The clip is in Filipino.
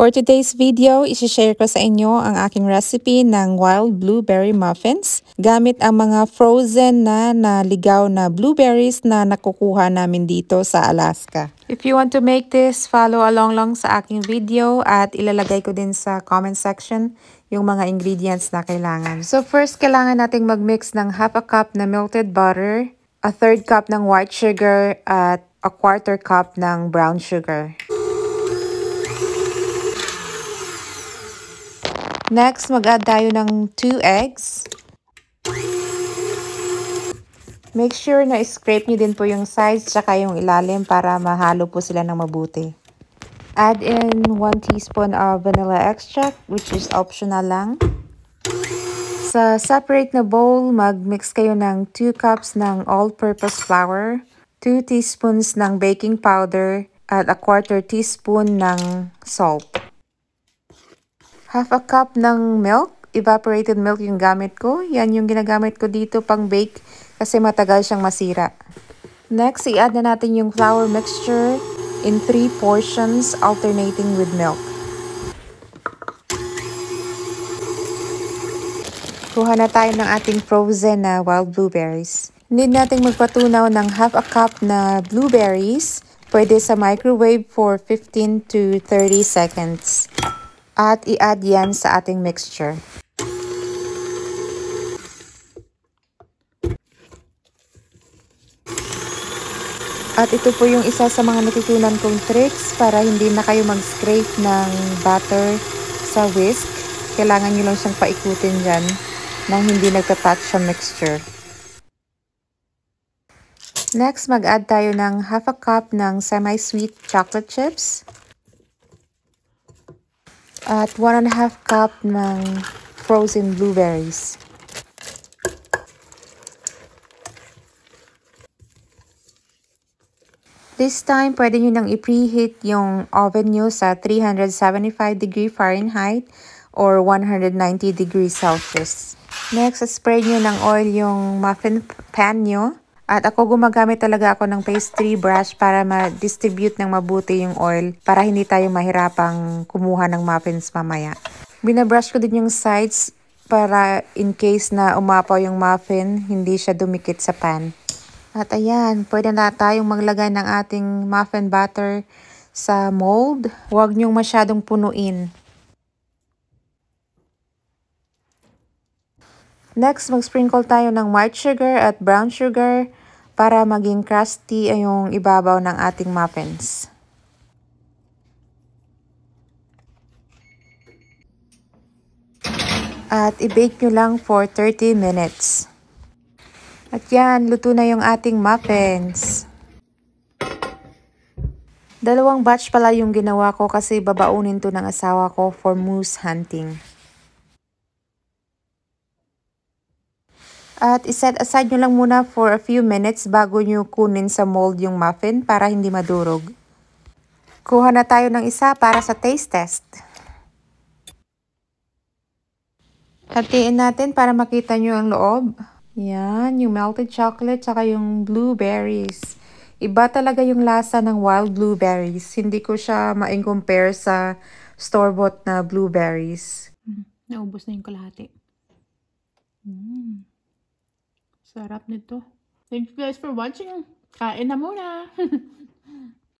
For today's video, isi-share ko sa inyo ang aking recipe ng wild blueberry muffins gamit ang mga frozen na naligaw na blueberries na nakukuha namin dito sa Alaska. If you want to make this, follow along lang sa aking video at ilalagay ko din sa comment section yung mga ingredients na kailangan. So first, kailangan nating mag-mix ng half a cup na melted butter, a third cup ng white sugar at a quarter cup ng brown sugar. Next, mag-add tayo ng 2 eggs. Make sure na scrape nyo din po yung sides tsaka yung ilalim para mahalo po sila ng mabuti. Add in 1 teaspoon of vanilla extract, which is optional lang. Sa separate na bowl, mag-mix kayo ng 2 cups ng all-purpose flour, 2 teaspoons ng baking powder, at a quarter teaspoon ng salt. Half a cup ng milk, evaporated milk yung gamit ko. Yan yung ginagamit ko dito pang bake kasi matagal siyang masira. Next, i-add na natin yung flour mixture in 3 portions alternating with milk. Kuha na tayo ng ating frozen na wild blueberries. Need nating magpatunaw ng half a cup na blueberries. Pwede sa microwave for 15 to 30 seconds. At i-add yan sa ating mixture. At ito po yung isa sa mga natutunan kong tricks para hindi na kayo mag-scrape ng butter sa whisk. Kailangan nyo lang siyang paikutin dyan nang hindi nagtatouch sa mixture. Next, mag-add tayo ng half a cup ng semi-sweet chocolate chips. At 1.5 cup ng frozen blueberries. This time, pwede nyo nang i-preheat yung oven nyo sa 375 degree Fahrenheit or 190 degrees Celsius. Next, spray nyo ng oil yung muffin pan nyo. At ako gumagamit talaga ako ng pastry brush para ma-distribute ng mabuti yung oil para hindi tayo mahirapang kumuha ng muffins mamaya. Binabrush ko din yung sides para in case na umapaw yung muffin, hindi siya dumikit sa pan. At ayan, pwede na tayong maglagay ng ating muffin batter sa mold. Huwag niyong masyadong punuin. Next, mag-sprinkle tayo ng white sugar at brown sugar para maging crusty yung ibabaw ng ating muffins. At i-bake nyo lang for 30 minutes. At yan, luto na yung ating muffins. Dalawang batch pala yung ginawa ko kasi babaunin to ng asawa ko for moose hunting. At iset aside nyo lang muna for a few minutes bago nyo kunin sa mold yung muffin para hindi madurog. Kuha na tayo ng isa para sa taste test. Hatiin natin para makita nyo ang loob. Yan, yung melted chocolate saka yung blueberries. Iba talaga yung lasa ng wild blueberries. Hindi ko siya ma-compare sa store-bought na blueberries. Naubos na yung kalahati. Sarap nito. Thank you guys for watching. Kain na muna.